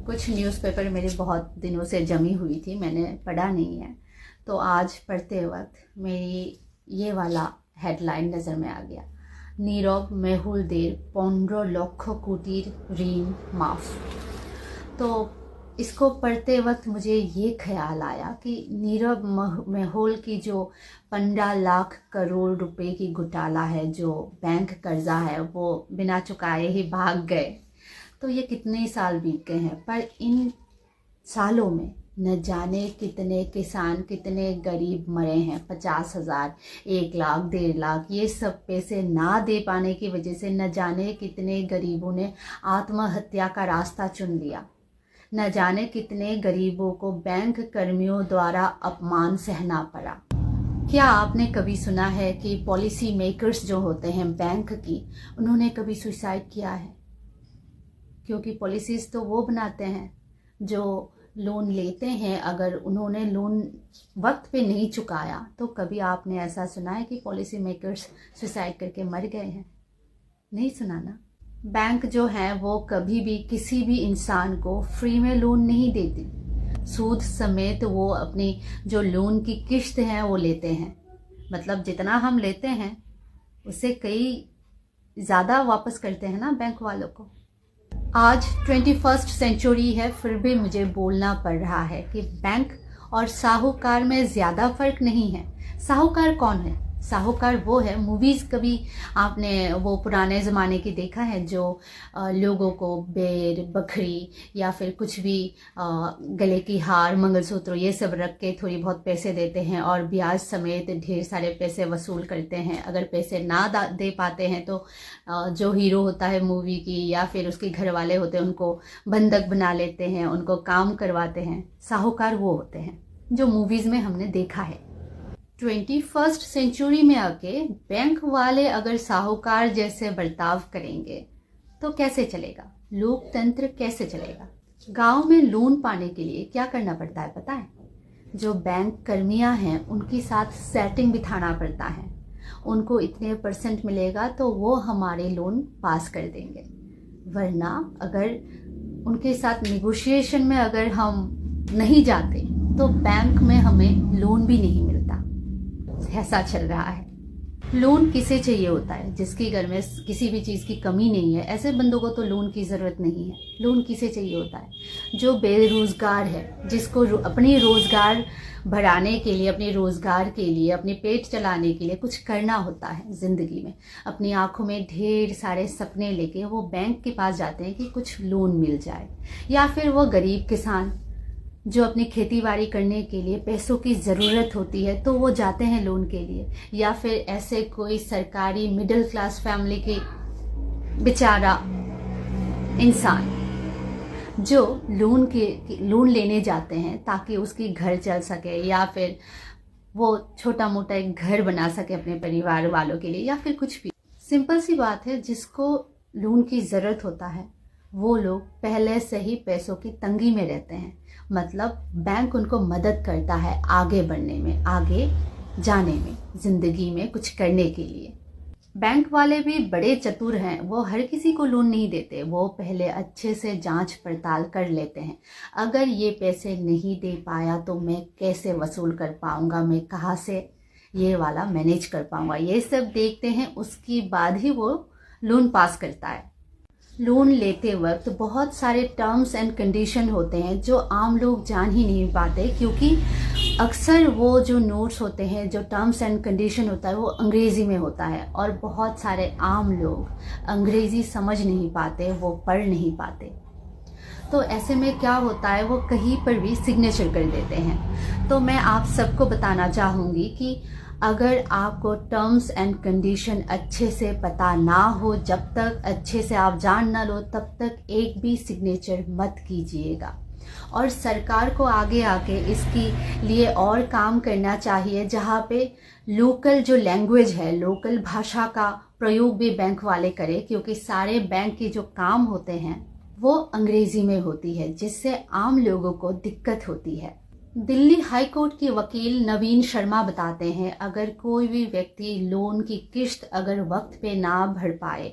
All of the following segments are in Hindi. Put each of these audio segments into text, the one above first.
कुछ न्यूज़पेपर मेरे बहुत दिनों से जमी हुई थी, मैंने पढ़ा नहीं है, तो आज पढ़ते वक्त मेरी ये वाला हेडलाइन नज़र में आ गया। नीरव मेहुलदेर 15 लक्ष कोटीर ऋण माफ। तो इसको पढ़ते वक्त मुझे ये ख्याल आया कि नीरव मेहुल की जो 15 लाख करोड़ रुपए की घोटाला है, जो बैंक कर्जा है, वो बिना चुकाए ही भाग गए। तो ये कितने साल बीत गए हैं, पर इन सालों में न जाने कितने किसान, कितने गरीब मरे हैं। 50,000, 1 लाख, 1.5 लाख, ये सब पैसे ना दे पाने की वजह से न जाने कितने गरीबों ने आत्महत्या का रास्ता चुन लिया। न जाने कितने गरीबों को बैंक कर्मियों द्वारा अपमान सहना पड़ा। क्या आपने कभी सुना है कि पॉलिसी मेकर्स जो होते हैं बैंक की, उन्होंने कभी सुसाइड किया है? क्योंकि पॉलिसीज़ तो वो बनाते हैं जो लोन लेते हैं। अगर उन्होंने लोन वक्त पे नहीं चुकाया तो कभी आपने ऐसा सुना है कि पॉलिसी मेकर्स सुसाइड करके मर गए हैं? नहीं सुना ना। बैंक जो है वो कभी भी किसी भी इंसान को फ्री में लोन नहीं देती, सूद समेत वो अपनी जो लोन की किश्त है वो लेते हैं। मतलब जितना हम लेते हैं उससे कई ज़्यादा वापस करते हैं ना बैंक वालों को। आज 21st सेंचुरी है, फिर भी मुझे बोलना पड़ रहा है कि बैंक और साहूकार में ज़्यादा फर्क नहीं है। साहूकार कौन है? साहूकार वो है, मूवीज़ कभी आपने वो पुराने ज़माने की देखा है जो लोगों को बैल, बकरी या फिर कुछ भी गले की हार, मंगलसूत्र ये सब रख के थोड़ी बहुत पैसे देते हैं और ब्याज समेत ढेर सारे पैसे वसूल करते हैं। अगर पैसे ना दे पाते हैं तो जो हीरो होता है मूवी की या फिर उसके घर वाले होते हैं उनको बंधक बना लेते हैं, उनको काम करवाते हैं। साहूकार वो होते हैं जो मूवीज़ में हमने देखा है। 21st सेंचुरी में आके बैंक वाले अगर साहूकार जैसे बर्ताव करेंगे तो कैसे चलेगा? लोकतंत्र कैसे चलेगा? गांव में लोन पाने के लिए क्या करना पड़ता है पता है? जो बैंक कर्मियां हैं उनके साथ सेटिंग बिठाना पड़ता है। उनको इतने % मिलेगा तो वो हमारे लोन पास कर देंगे, वरना अगर उनके साथ निगोशिएशन में अगर हम नहीं जाते तो बैंक में हमें लोन भी नहीं मिलता। ऐसा चल रहा है। लोन किसे चाहिए होता है? जिसके घर में किसी भी चीज़ की कमी नहीं है, ऐसे बंदों को तो लोन की ज़रूरत नहीं है। लोन किसे चाहिए होता है? जो बेरोज़गार है, जिसको अपनी रोज़गार बढ़ाने के लिए, अपने रोज़गार के लिए, अपने पेट चलाने के लिए कुछ करना होता है ज़िंदगी में। अपनी आंखों में ढेर सारे सपने लेके वो बैंक के पास जाते हैं कि कुछ लोन मिल जाए। या फिर वो गरीब किसान जो अपनी खेतीबाड़ी करने के लिए पैसों की ज़रूरत होती है तो वो जाते हैं लोन के लिए। या फिर ऐसे कोई सरकारी मिडिल क्लास फैमिली के बेचारा इंसान जो लोन लेने जाते हैं ताकि उसकी घर चल सके या फिर वो छोटा मोटा एक घर बना सके अपने परिवार वालों के लिए, या फिर कुछ भी। सिंपल सी बात है, जिसको लोन की ज़रूरत होता है वो लोग पहले से ही पैसों की तंगी में रहते हैं। मतलब बैंक उनको मदद करता है आगे बढ़ने में, आगे जाने में, ज़िंदगी में कुछ करने के लिए। बैंक वाले भी बड़े चतुर हैं, वो हर किसी को लोन नहीं देते। वो पहले अच्छे से जांच पड़ताल कर लेते हैं। अगर ये पैसे नहीं दे पाया तो मैं कैसे वसूल कर पाऊंगा, मैं कहाँ से ये वाला मैनेज कर पाऊंगा, ये सब देखते हैं। उसके बाद ही वो लोन पास करता है। लोन लेते वक्त बहुत सारे टर्म्स एंड कंडीशन होते हैं जो आम लोग जान ही नहीं पाते, क्योंकि अक्सर वो जो नोट्स होते हैं, जो टर्म्स एंड कंडीशन होता है वो अंग्रेज़ी में होता है और बहुत सारे आम लोग अंग्रेज़ी समझ नहीं पाते, वो पढ़ नहीं पाते। तो ऐसे में क्या होता है, वो कहीं पर भी सिग्नेचर कर देते हैं। तो मैं आप सबको बताना चाहूँगी कि अगर आपको टर्म्स एंड कंडीशन अच्छे से पता ना हो, जब तक अच्छे से आप जान ना लो, तब तक एक भी सिग्नेचर मत कीजिएगा। और सरकार को आगे आके इसके लिए और काम करना चाहिए, जहाँ पे लोकल जो लैंग्वेज है, लोकल भाषा का प्रयोग भी बैंक वाले करें, क्योंकि सारे बैंक के जो काम होते हैं वो अंग्रेजी में होती है, जिससे आम लोगों को दिक्कत होती है। दिल्ली हाई कोर्ट के वकील नवीन शर्मा बताते हैं, अगर कोई भी व्यक्ति लोन की किश्त अगर वक्त पे ना भर पाए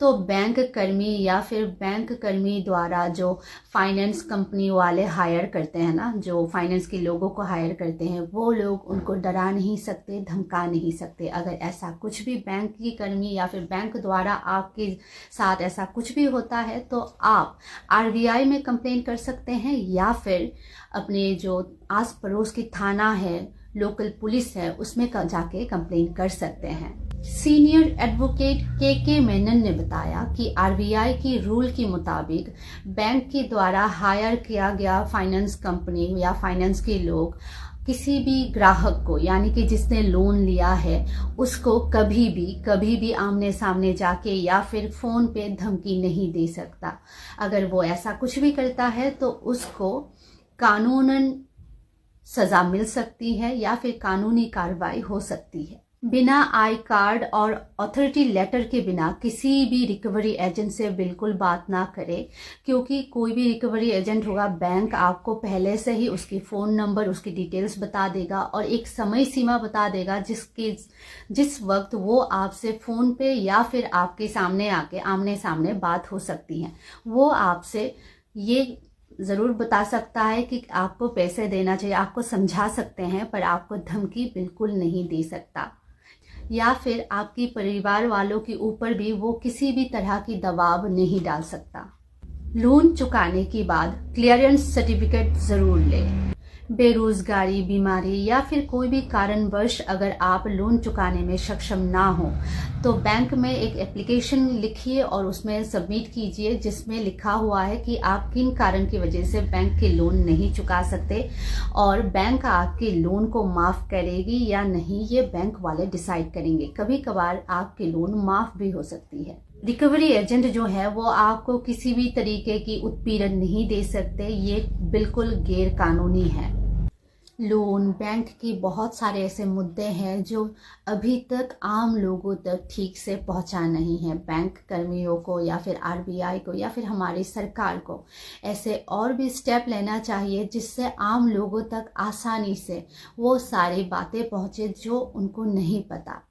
तो बैंक कर्मी या फिर बैंक कर्मी द्वारा जो फाइनेंस कंपनी वाले हायर करते हैं ना, जो फाइनेंस के लोगों को हायर करते हैं, वो लोग उनको डरा नहीं सकते, धमका नहीं सकते। अगर ऐसा कुछ भी बैंक की कर्मी या फिर बैंक द्वारा आपके साथ ऐसा कुछ भी होता है तो आप आरबीआई में कंप्लेन कर सकते हैं या फिर अपने जो आस पड़ोस की थाना है, लोकल पुलिस है, उसमें जाके कंप्लेन कर सकते हैं। सीनियर एडवोकेट के मेनन ने बताया कि आरबीआई की रूल के मुताबिक बैंक के द्वारा हायर किया गया फाइनेंस कंपनी या फाइनेंस के लोग किसी भी ग्राहक को, यानी कि जिसने लोन लिया है, उसको कभी भी आमने सामने जाके या फिर फोन पे धमकी नहीं दे सकता। अगर वो ऐसा कुछ भी करता है तो उसको कानूनन सजा मिल सकती है या फिर कानूनी कार्रवाई हो सकती है। बिना आई कार्ड और अथॉरिटी लेटर के बिना किसी भी रिकवरी एजेंट से बिल्कुल बात ना करें, क्योंकि कोई भी रिकवरी एजेंट होगा, बैंक आपको पहले से ही उसकी फ़ोन नंबर, उसकी डिटेल्स बता देगा और एक समय सीमा बता देगा जिस वक्त वो आपसे फ़ोन पे या फिर आपके सामने आके आमने सामने बात हो सकती है। वो आपसे ये ज़रूर बता सकता है कि आपको पैसे देना चाहिए, आपको समझा सकते हैं, पर आपको धमकी बिल्कुल नहीं दे सकता। या फिर आपकी परिवार वालों के ऊपर भी वो किसी भी तरह की दबाव नहीं डाल सकता। लोन चुकाने के बाद क्लियरेंस सर्टिफिकेट ज़रूर लें। बेरोजगारी, बीमारी या फिर कोई भी कारणवश अगर आप लोन चुकाने में सक्षम ना हो तो बैंक में एक एप्लीकेशन लिखिए और उसमें सबमिट कीजिए, जिसमें लिखा हुआ है कि आप किन कारण की वजह से बैंक के लोन नहीं चुका सकते और बैंक आपके लोन को माफ़ करेगी या नहीं, ये बैंक वाले डिसाइड करेंगे। कभी कभार आपके लोन माफ़ भी हो सकती है। रिकवरी एजेंट जो है वो आपको किसी भी तरीके की उत्पीड़न नहीं दे सकते, ये बिल्कुल गैर कानूनी है। लोन, बैंक के बहुत सारे ऐसे मुद्दे हैं जो अभी तक आम लोगों तक ठीक से पहुंचा नहीं है। बैंक कर्मियों को या फिर आरबीआई को या फिर हमारी सरकार को ऐसे और भी स्टेप लेना चाहिए जिससे आम लोगों तक आसानी से वो सारी बातें पहुंचे जो उनको नहीं पता।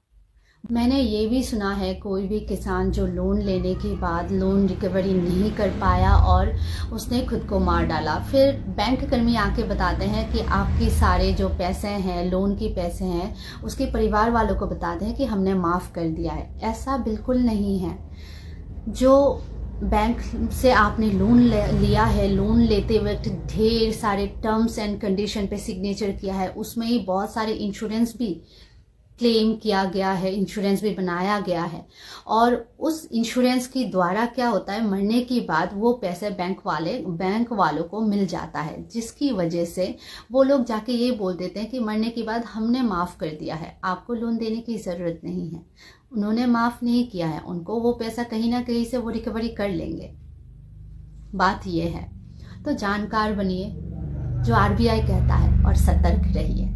मैंने ये भी सुना है कोई भी किसान जो लोन लेने के बाद लोन रिकवरी नहीं कर पाया और उसने खुद को मार डाला, फिर बैंक कर्मी आके बताते हैं कि आपके सारे जो पैसे हैं, लोन के पैसे हैं, उसके परिवार वालों को बताते हैं कि हमने माफ़ कर दिया है। ऐसा बिल्कुल नहीं है। जो बैंक से आपने लोन लिया है, लोन लेते वक्त ढेर सारे टर्म्स एंड कंडीशन पे सिग्नेचर किया है, उसमें ही बहुत सारे इंश्योरेंस भी क्लेम किया गया है, इंश्योरेंस भी बनाया गया है और उस इंश्योरेंस के द्वारा क्या होता है, मरने के बाद वो पैसे बैंक वालों को मिल जाता है, जिसकी वजह से वो लोग जाके ये बोल देते हैं कि मरने के बाद हमने माफ़ कर दिया है, आपको लोन देने की ज़रूरत नहीं है। उन्होंने माफ़ नहीं किया है, उनको वो पैसा कहीं ना कहीं से वो रिकवरी कर लेंगे। बात ये है, तो जानकार बनिए जो आरबीआई कहता है और सतर्क रहिए।